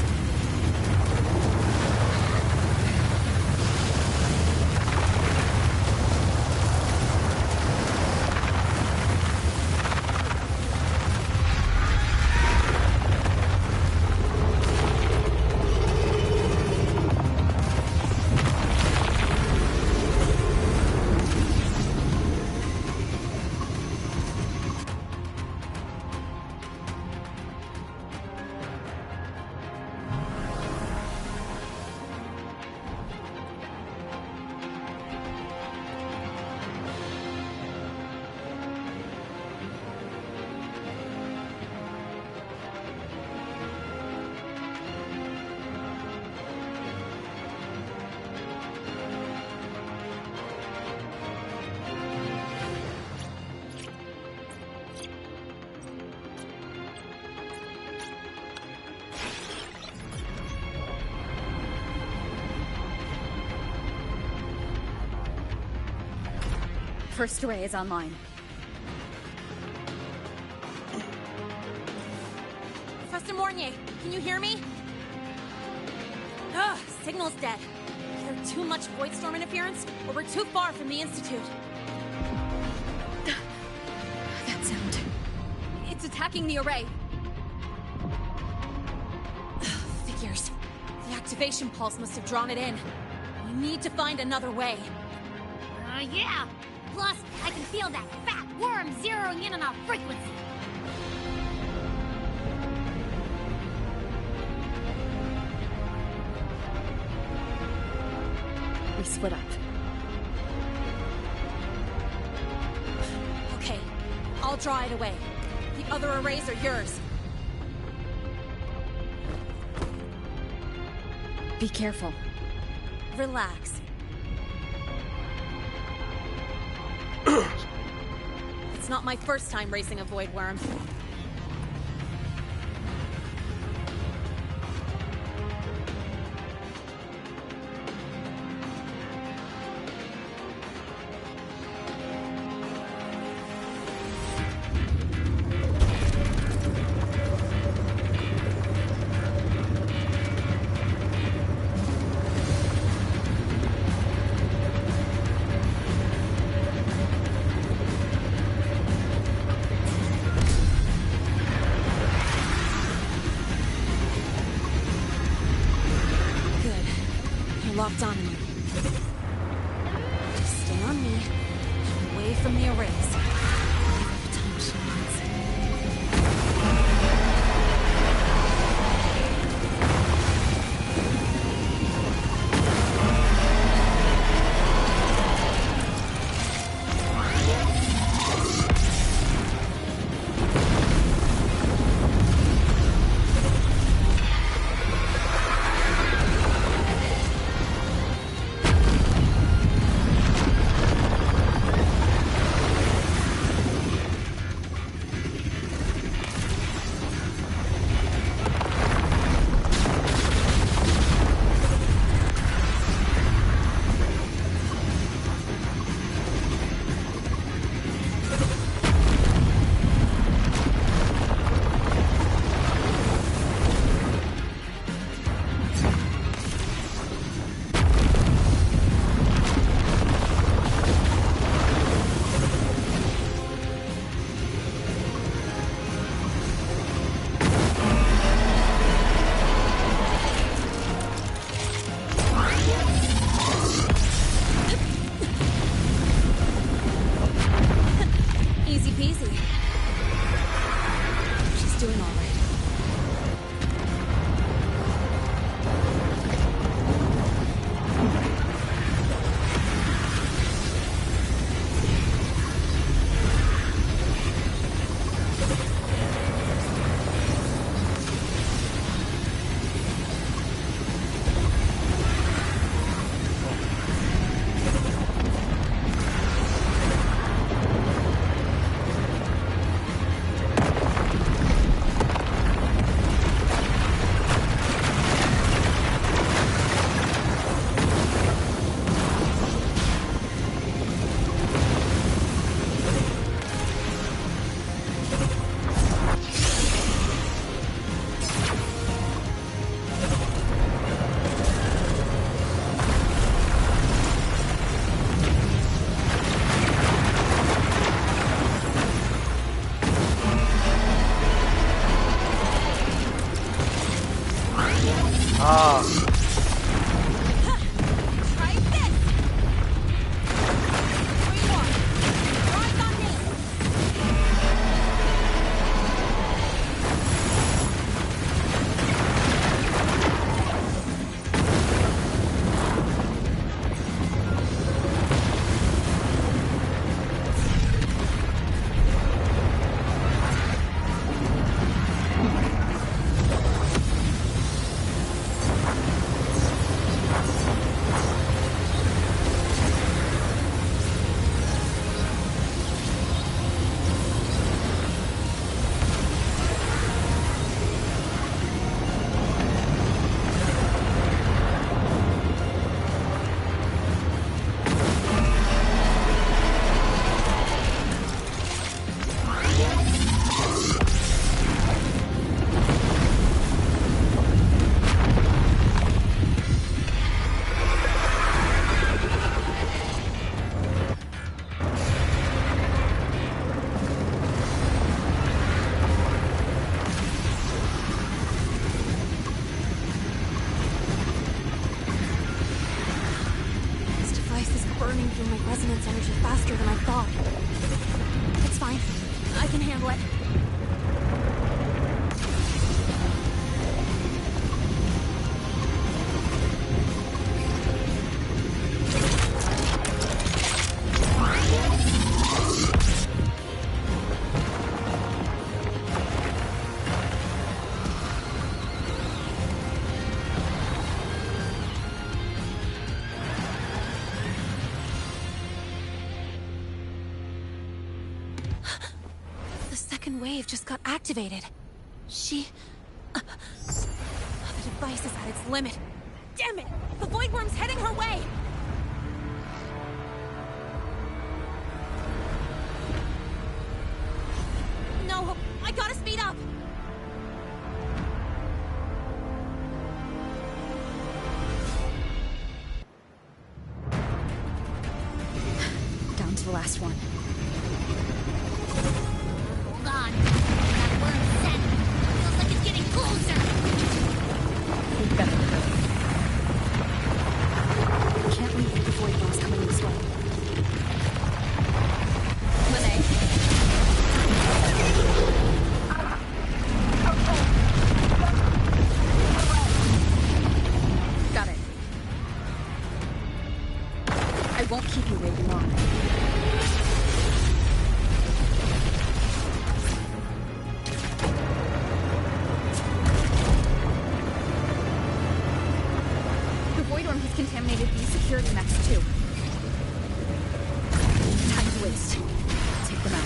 First array is online. Professor Mornier, can you hear me? Ugh, signal's dead. Either too much void storm interference, or we're too far from the Institute. That sound. It's attacking the array. Figures. The activation pulse must have drawn it in. We need to find another way. Yeah. Plus, I can feel that fat worm zeroing in on our frequency. We split up. Okay, I'll draw it away. The other arrays are yours. Be careful. Relax. It's not my first time racing a void worm. Locked on me. Just stay on me. Away from the arrays. Time machines. resonance energy faster than I thought. It's fine. I can handle it. wave just got activated. She... the device is at its limit. Damn it! The Void Worm's heading her way! No, I gotta speed up! Down to the last one. Hold on. That worm's set. Feels like it's getting closer. We better hurry. Can't leave the Void Worms coming this way. Lene. Got it. I won't keep you waiting long. The Void Worm has contaminated these security mechs too. Time to waste. Take them out.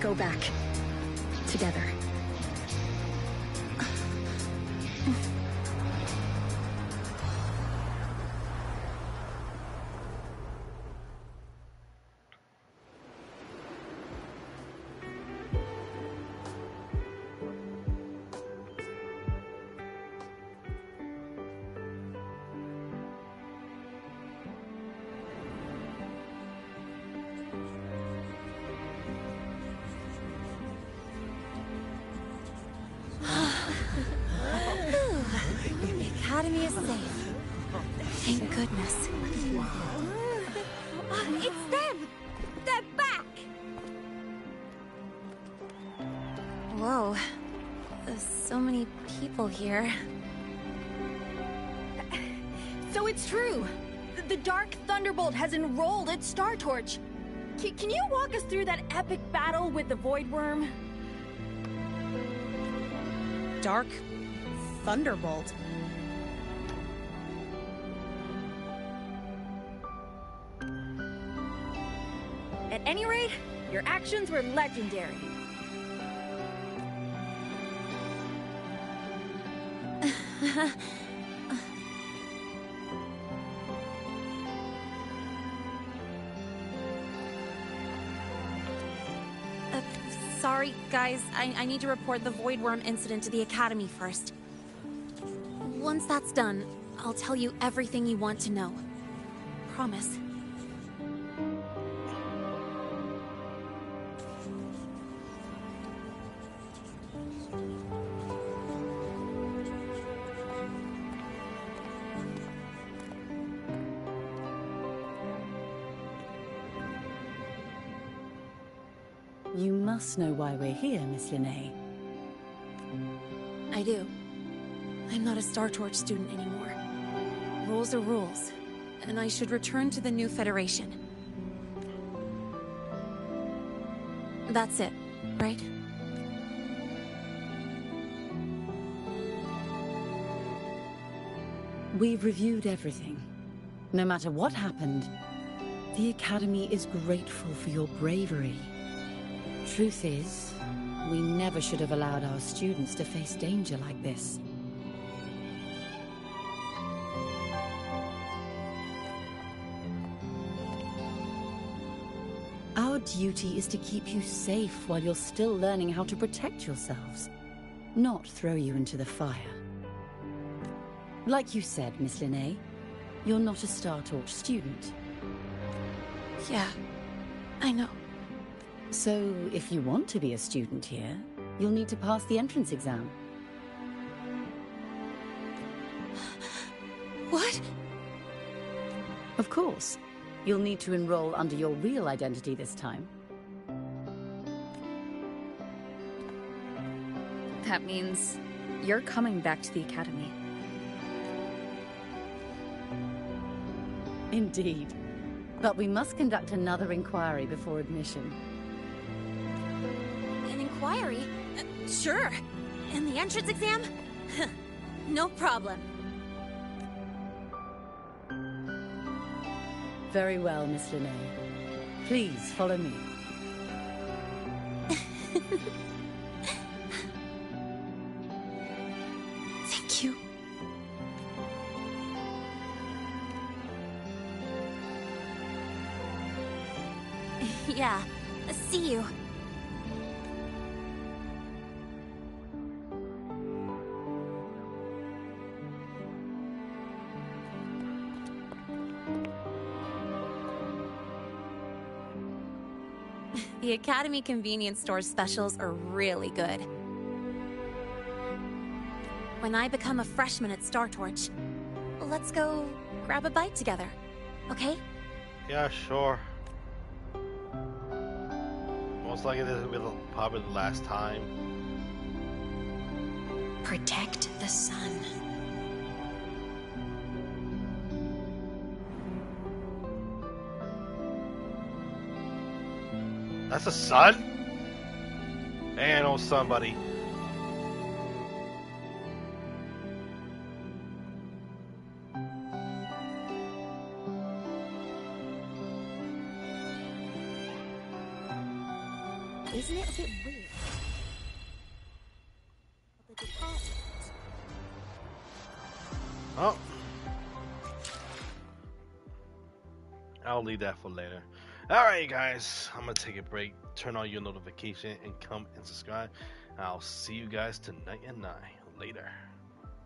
Go back. Together. Academy is safe. Thank goodness. It's them! They're back! Whoa. There's so many people here. So it's true. The Dark Thunderbolt has enrolled at Star Torch. Can you walk us through that epic battle with the Void Worm? Dark Thunderbolt. At any rate, your actions were legendary. Sorry, guys. I need to report the Void Worm incident to the Academy first. Once that's done, I'll tell you everything you want to know. Promise. You must know why we're here, Miss Linnea. I do. I'm not a Star Torch student anymore. Rules are rules, and I should return to the new Federation. That's it, right? We've reviewed everything. No matter what happened, the Academy is grateful for your bravery. Truth is, we never should have allowed our students to face danger like this. Our duty is to keep you safe while you're still learning how to protect yourselves, not throw you into the fire. Like you said, Miss Linnea, you're not a Star Torch student. Yeah, I know. So, if you want to be a student here, you'll need to pass the entrance exam. What? Of course. You'll need to enroll under your real identity this time. That means you're coming back to the Academy. Indeed. But we must conduct another inquiry before admission. An inquiry? Sure. And the entrance exam? No problem. Very well, Miss Linnea. Please follow me. Thank you. Yeah, see you. The Academy convenience store specials are really good. When I become a freshman at Star Torch, let's go grab a bite together, okay? Yeah, sure. Most likely this will be probably the last time. Protect the sun. That's a sun? And oh, somebody. Isn't it a bit weird? The department. Oh. I'll leave that for later. Alright, guys. I'm going to take a break, turn on your notification, and come and subscribe. I'll see you guys tonight at 9. Later.